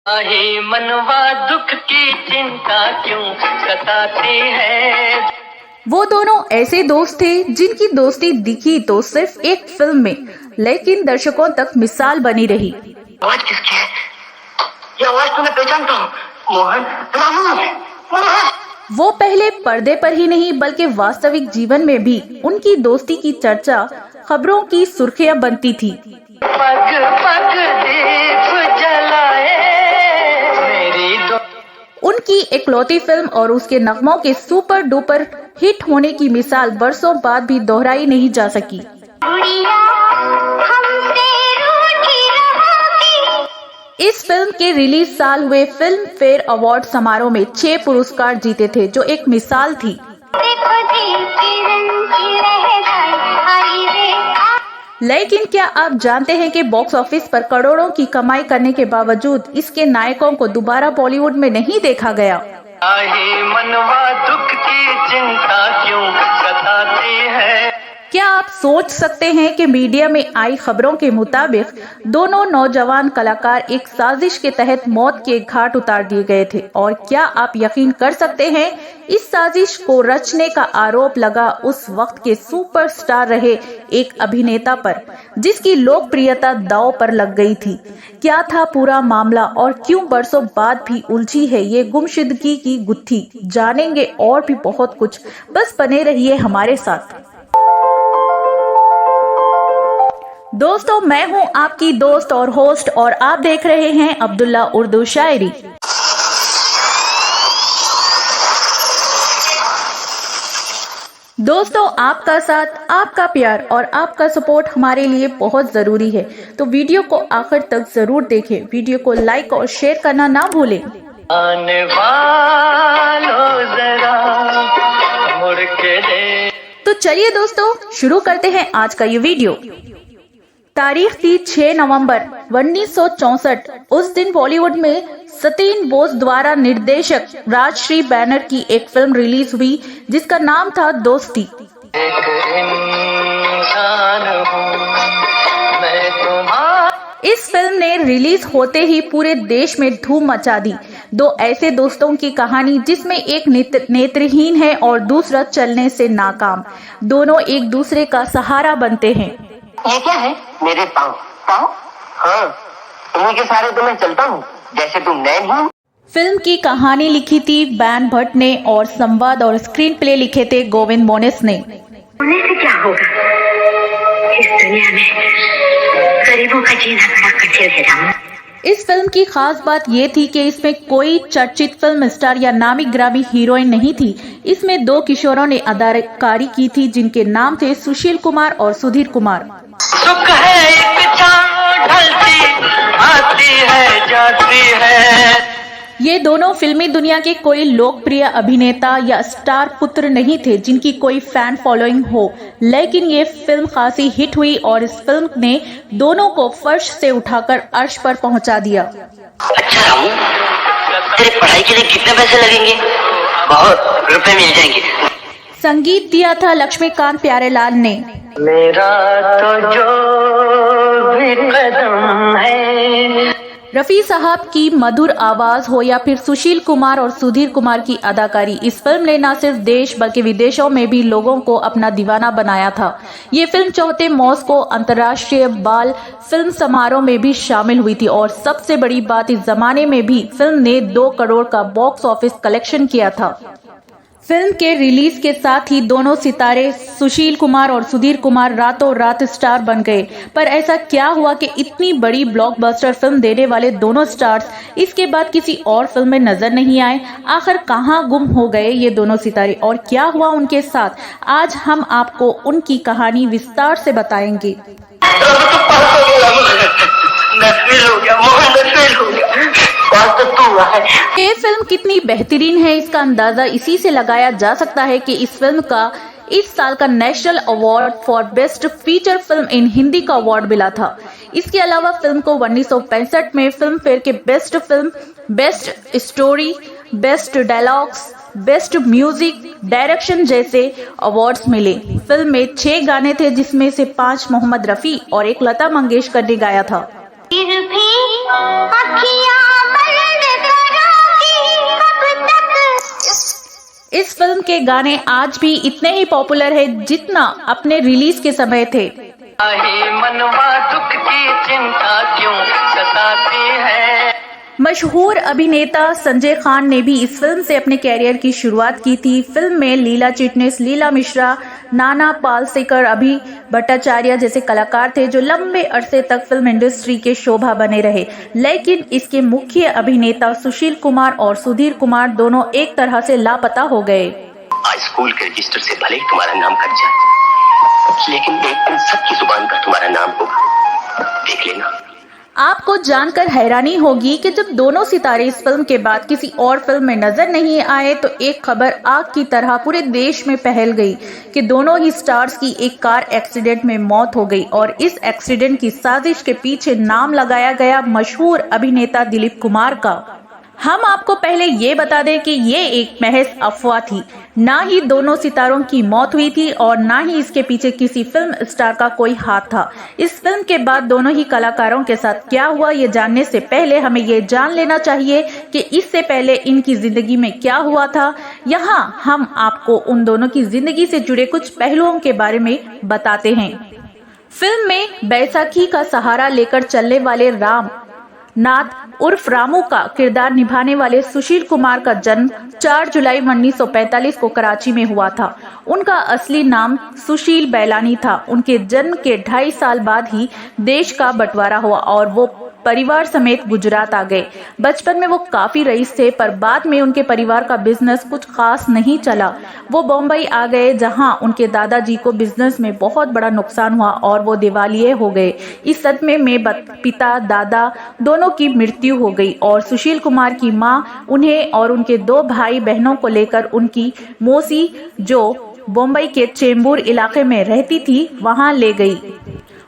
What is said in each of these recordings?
आहे मनवा दुख की चिंता क्यों सताती है। वो दोनों ऐसे दोस्त थे जिनकी दोस्ती दिखी तो सिर्फ एक फिल्म में, लेकिन दर्शकों तक मिसाल बनी रही। आवाज किसकी है? ये आवाज तुम्हें पहचानता हूँ। मोहन, मोहन। वो पहले पर्दे पर ही नहीं बल्कि वास्तविक जीवन में भी उनकी दोस्ती की चर्चा खबरों की सुर्खियां बनती थी। पग पग दीप जलाए मेरी उनकी इकलौती फिल्म और उसके नगमों के सुपर डुपर हिट होने की मिसाल बरसों बाद भी दोहराई नहीं जा सकी। इस फिल्म के रिलीज साल हुए फिल्म फेयर अवार्ड समारोह में 6 पुरस्कार जीते थे, जो एक मिसाल थी। लेकिन क्या आप जानते हैं कि बॉक्स ऑफिस पर करोड़ों की कमाई करने के बावजूद इसके नायकों को दोबारा बॉलीवुड में नहीं देखा गया। मनवा दुख की चिंता क्यों सताती है। क्या आप सोच सकते हैं कि मीडिया में आई खबरों के मुताबिक दोनों नौजवान कलाकार एक साजिश के तहत मौत के घाट उतार दिए गए थे, और क्या आप यकीन कर सकते हैं इस साजिश को रचने का आरोप लगा उस वक्त के सुपरस्टार रहे एक अभिनेता पर, जिसकी लोकप्रियता दांव पर लग गई थी। क्या था पूरा मामला और क्यों बरसों बाद भी उलझी है ये गुमशुदगी की गुत्थी, जानेंगे और भी बहुत कुछ। बस बने रहिए हमारे साथ। दोस्तों, मैं हूं आपकी दोस्त और होस्ट और आप देख रहे हैं अब्दुल्ला उर्दू शायरी। दोस्तों, आपका साथ, आपका प्यार और आपका सपोर्ट हमारे लिए बहुत जरूरी है, तो वीडियो को आखिर तक जरूर देखें। वीडियो को लाइक और शेयर करना ना भूलें। आने वालों जरा मुड़ के दे। तो चलिए दोस्तों, शुरू करते हैं आज का ये वीडियो। तारीख थी 6 नवंबर 1964। उस दिन बॉलीवुड में सतीन बोस द्वारा निर्देशक राजश्री बैनर की एक फिल्म रिलीज हुई जिसका नाम था दोस्ती। एक इंसान हूँ मैं इस फिल्म ने रिलीज होते ही पूरे देश में धूम मचा दी। दो ऐसे दोस्तों की कहानी जिसमें एक नेत्रहीन है और दूसरा चलने से नाकाम। दोनों एक दूसरे का सहारा बनते हैं। ये क्या है? मेरे पाँव। पाँव? हाँ, तुम्हें के सहारे तो मैं चलता हूँ, जैसे तुम नैन हो। फिल्म की कहानी लिखी थी बैन भट्ट ने और संवाद और स्क्रीन प्ले लिखे थे गोविंद मोनिस ने। होने से क्या होगा? इस दुनिया में गरीबों का जीना बड़ा कठिन है राम। इस फिल्म की खास बात ये थी कि इसमें कोई चर्चित फिल्म स्टार या नामी ग्रामी हीरोइन नहीं थी। इसमें 2 किशोरों ने अदाकारी की थी जिनके नाम थे सुशील कुमार और सुधीर कुमार। सुख है एक छाँव ढलती आती है जाती है। ये दोनों फिल्मी दुनिया के कोई लोकप्रिय अभिनेता या स्टार पुत्र नहीं थे जिनकी कोई फैन फॉलोइंग हो, लेकिन ये फिल्म खासी हिट हुई और इस फिल्म ने दोनों को फर्श से उठाकर अर्श पर पहुंचा दिया। अच्छा रामू, तेरे पढ़ाई के लिए कितने पैसे लगेंगे? बहुत रुपए मिल जाएंगे। संगीत दिया था लक्ष्मीकांत प्यारेलाल ने। मेरा तो जो भी कदम है। रफी साहब की मधुर आवाज हो या फिर सुशील कुमार और सुधीर कुमार की अदाकारी, इस फिल्म ने न सिर्फ देश बल्कि विदेशों में भी लोगों को अपना दीवाना बनाया था। ये फिल्म चौथे मॉस्को अंतर्राष्ट्रीय बाल फिल्म समारोह में भी शामिल हुई थी और सबसे बड़ी बात, इस जमाने में भी फिल्म ने 2 करोड़ का बॉक्स ऑफिस कलेक्शन किया था। फिल्म के रिलीज के साथ ही दोनों सितारे सुशील कुमार और सुधीर कुमार रातों रात स्टार बन गए। पर ऐसा क्या हुआ कि इतनी बड़ी ब्लॉकबस्टर फिल्म देने वाले दोनों स्टार्स इसके बाद किसी और फिल्म में नजर नहीं आए? आखिर कहां गुम हो गए ये दोनों सितारे और क्या हुआ उनके साथ? आज हम आपको उनकी कहानी विस्तार से बताएंगे। ये फिल्म कितनी बेहतरीन है इसका अंदाजा इसी से लगाया जा सकता है कि इस फिल्म का इस साल का national award for best feature film in Hindi का अवार्ड मिला था। इसके अलावा फिल्म को 1965 में फिल्म फेयर के best film, best story, best dialogues, best music direction जैसे अवार्ड्स मिले। फिल्म में 6 गाने थे जिसमें से 5 मोहम्मद रफी और 1 लता मंगेशकर ने गाया था। फिर भी अखियां इस फिल्म के गाने आज भी इतने ही पॉपुलर है जितना अपने रिलीज के समय थे। मनवा दुख की चिंता क्यों सताती है। मशहूर अभिनेता संजय खान ने भी इस फिल्म से अपने कैरियर की शुरुआत की थी। फिल्म में लीला चिटनेस, लीला मिश्रा, नाना पालसेकर, अभि भट्टाचार्य जैसे कलाकार थे जो लंबे अरसे तक फिल्म इंडस्ट्री के शोभा बने रहे। लेकिन इसके मुख्य अभिनेता सुशील कुमार और सुधीर कुमार दोनों एक तरह से लापता हो गए। आज स्कूल के रजिस्टर से भले ही तुम्हारा नाम कट जाए, लेकिन एक दिन सबकी जुबान पर तुम्हारा नाम होगा, देख लेना। आपको जानकर हैरानी होगी कि जब दोनों सितारे इस फिल्म के बाद किसी और फिल्म में नजर नहीं आए तो एक खबर आग की तरह पूरे देश में फैल गई कि दोनों ही स्टार्स की एक कार एक्सीडेंट में मौत हो गई और इस एक्सीडेंट की साजिश के पीछे नाम लगाया गया मशहूर अभिनेता दिलीप कुमार का। हम आपको पहले ये बता दें कि ये एक महज अफवाह थी। ना ही दोनों सितारों की मौत हुई थी और ना ही इसके पीछे किसी फिल्म स्टार का कोई हाथ था। इस फिल्म के बाद दोनों ही कलाकारों के साथ क्या हुआ ये जानने से पहले हमें ये जान लेना चाहिए कि इससे पहले इनकी जिंदगी में क्या हुआ था। यहाँ हम आपको उन दोनों की जिंदगी से जुड़े कुछ पहलुओं के बारे में बताते हैं। फिल्म में बैसाखी का सहारा लेकर चलने वाले राम नाथ उर्फ रामू का किरदार निभाने वाले सुशील कुमार का जन्म 4 जुलाई 1945 को कराची में हुआ था। उनका असली नाम सुशील बैलानी था। उनके जन्म के 2.5 साल बाद ही देश का बंटवारा हुआ और वो परिवार समेत गुजरात आ गए। बचपन में वो काफी रईस थे, पर बाद में उनके परिवार का बिजनेस कुछ खास नहीं चला। वो बम्बई आ गए जहां उनके दादाजी को बिजनेस में बहुत बड़ा नुकसान हुआ और वो दिवालिये हो गए। इस सदमे में पिता दादा दोनों की मृत्यु हो गई और सुशील कुमार की मां उन्हें और उनके 2 भाई बहनों को लेकर उनकी मौसी जो बम्बई के चेंबूर इलाके में रहती थी वहां ले गई।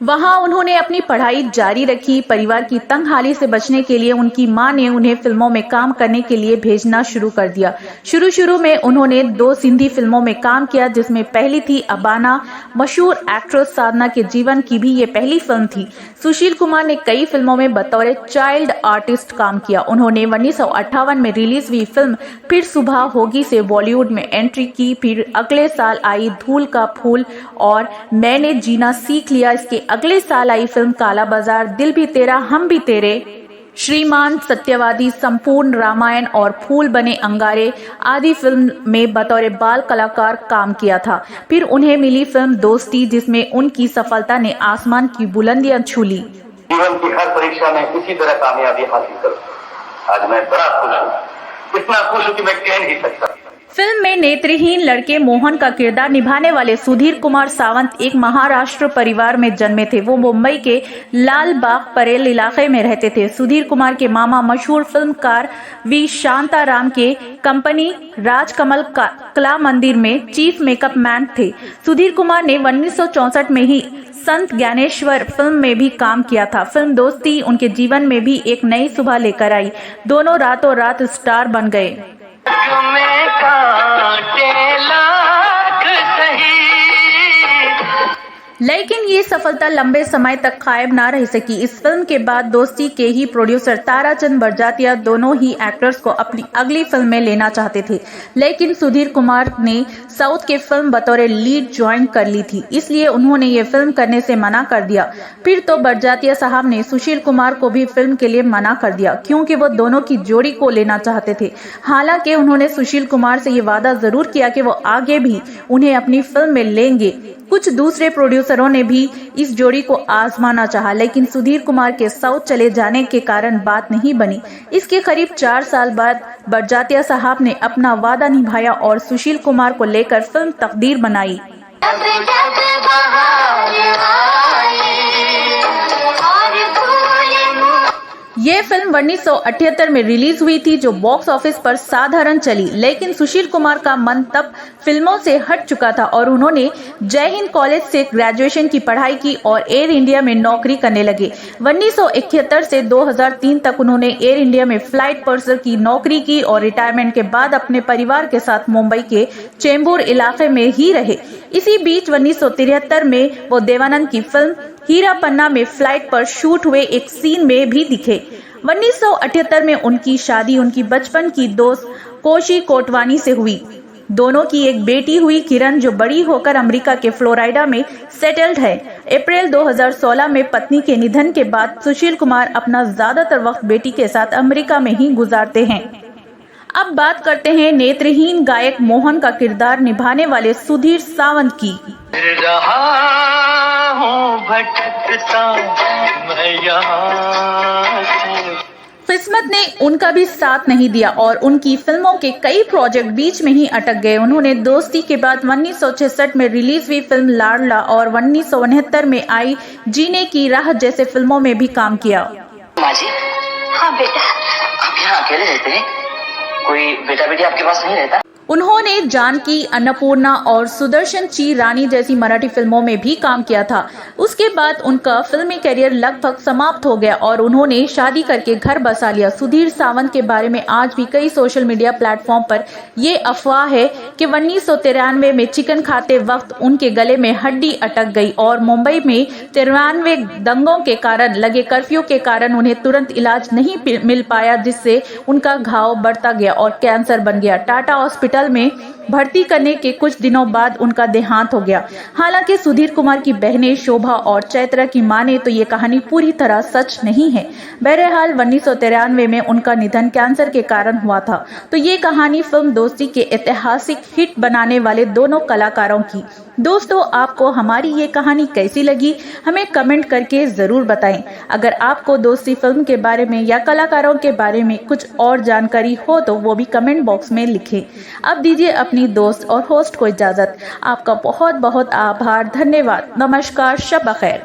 वहां उन्होंने अपनी पढ़ाई जारी रखी। परिवार की तंगहाली से बचने के लिए उनकी मां ने उन्हें फिल्मों में काम करने के लिए भेजना शुरू कर दिया। शुरू में उन्होंने 2 सिंधी फिल्मों में काम किया, जिसमें पहली थी अबाना। मशहूर एक्ट्रेस साधना के जीवन की भी ये पहली फिल्म थी। सुशील कुमार ने कई फिल्मों में बतौर चाइल्ड आर्टिस्ट काम किया। उन्होंने 1958 में रिलीज हुई फिल्म फिर सुबह होगी से बॉलीवुड में एंट्री की। फिर अगले साल आई धूल का फूल और मैंने जीना सीख लिया। इसके अगले साल आई फिल्म काला बाजार, दिल भी तेरा हम भी तेरे, श्रीमान, सत्यवादी, संपूर्ण रामायण और फूल बने अंगारे आदि फिल्म में बतौर बाल कलाकार काम किया था। फिर उन्हें मिली फिल्म दोस्ती, जिसमें उनकी सफलता ने आसमान की बुलंदियां छू ली। जीवन की हर परीक्षा में इसी तरह कामयाबी हासिल करूं। आज मैं बड़ा खुश हूं, इतना खुश हूं कि मैं कह नहीं सकता। फिल्म में नेत्रहीन लड़के मोहन का किरदार निभाने वाले सुधीर कुमार सावंत एक महाराष्ट्र परिवार में जन्मे थे। वो मुंबई के लाल बाग परेल इलाके में रहते थे। सुधीर कुमार के मामा मशहूर फिल्मकार वी शांताराम के कंपनी राजकमल कला मंदिर में चीफ मेकअप मैन थे। सुधीर कुमार ने 1964 में ही संत ज्ञानेश्वर फिल्म में भी काम किया था। फिल्म दोस्ती उनके जीवन में भी एक नई सुबह लेकर आई। दोनों रातों रात स्टार बन गए। लेकिन ये सफलता लंबे समय तक कायम ना रह सकी। इस फिल्म के बाद दोस्ती के ही प्रोड्यूसर ताराचंद बरजातिया दोनों ही एक्टर्स को अपनी अगली फिल्म में लेना चाहते थे, लेकिन सुधीर कुमार ने साउथ के फिल्म बतौर लीड ज्वाइन कर ली थी, इसलिए उन्होंने ये फिल्म करने से मना कर दिया। फिर तो बरजातिया साहब ने सुशील कुमार को भी फिल्म के लिए मना कर दिया, क्योंकि वो दोनों की जोड़ी को लेना चाहते थे। हालांकि उन्होंने सुशील कुमार से ये वादा जरूर किया कि वो आगे भी उन्हें अपनी फिल्म में लेंगे। कुछ दूसरे प्रोड्यूसरों ने भी इस जोड़ी को आजमाना चाहा, लेकिन सुधीर कुमार के साउथ चले जाने के कारण बात नहीं बनी। इसके करीब 4 साल बाद बरजातिया साहब ने अपना वादा निभाया और सुशील कुमार को लेकर फिल्म तकदीर बनाई। ये फिल्म 1978 में रिलीज हुई थी, जो बॉक्स ऑफिस पर साधारण चली, लेकिन सुशील कुमार का मन तब फिल्मों से हट चुका था और उन्होंने जय हिंद कॉलेज से ग्रेजुएशन की पढ़ाई की और एयर इंडिया में नौकरी करने लगे। 1971 से 2003 तक उन्होंने एयर इंडिया में फ्लाइट पर्सर की नौकरी की और रिटायरमेंट के बाद अपने परिवार के साथ मुंबई के चेंबूर इलाके में ही रहे। इसी बीच 1973 में वो देवानंद की फिल्म हीरा पन्ना में फ्लाइट पर शूट हुए एक सीन में भी दिखे। 1978 में उनकी शादी उनकी बचपन की दोस्त कोशी कोटवानी से हुई। दोनों की एक बेटी हुई किरण, जो बड़ी होकर अमेरिका के फ्लोरिडा में सेटल्ड है। अप्रैल 2016 में पत्नी के निधन के बाद सुशील कुमार अपना ज्यादातर वक्त बेटी के साथ अमेरिका में ही गुजारते हैं। अब बात करते हैं नेत्रहीन गायक मोहन का किरदार निभाने वाले सुधीर सावंत की। रहा हूँ भटकता मैं यहाँ से। किस्मत ने उनका भी साथ नहीं दिया और उनकी फिल्मों के कई प्रोजेक्ट बीच में ही अटक गए। उन्होंने दोस्ती के बाद 1966 में रिलीज हुई फिल्म लाडला और 1969 में आई जीने की राह जैसे फिल्मों में भी काम किया। माँ जी, हाँ बेटा, आप यहाँ अकेले रहते हैं? कोई बेटा बेटी आपके पास नहीं रहता? उन्होंने जानकी, अन्नपूर्णा और सुदर्शन ची रानी जैसी मराठी फिल्मों में भी काम किया था। उसके बाद उनका फिल्मी करियर लगभग समाप्त हो गया और उन्होंने शादी करके घर बसा लिया। सुधीर सावंत के बारे में आज भी कई सोशल मीडिया प्लेटफॉर्म पर ये अफवाह है कि 1993 में चिकन खाते वक्त उनके गले में हड्डी अटक गई और मुंबई में 93 दंगों के कारण लगे कर्फ्यू के कारण उन्हें तुरंत इलाज नहीं मिल पाया, जिससे उनका घाव बढ़ता गया और कैंसर बन गया। टाटा हॉस्पिटल में भर्ती करने के कुछ दिनों बाद उनका देहांत हो गया। हालांकि सुधीर कुमार की बहनें शोभा और चैत्रा की माने तो ये कहानी पूरी तरह सच नहीं है। बहरहाल 1993 में उनका निधन कैंसर के कारण हुआ था। तो ये कहानी फिल्म दोस्ती के ऐतिहासिक हिट बनाने वाले दोनों कलाकारों की। दोस्तों, आपको हमारी ये कहानी कैसी लगी हमें कमेंट करके जरूर बताएं। अगर आपको दोस्ती फिल्म के बारे में या कलाकारों के बारे में कुछ और जानकारी हो तो वो भी कमेंट बॉक्स में लिखें। अब दीजिए अपनी दोस्त और होस्ट को इजाजत। आपका बहुत बहुत आभार, धन्यवाद, नमस्कार, शब बखैर।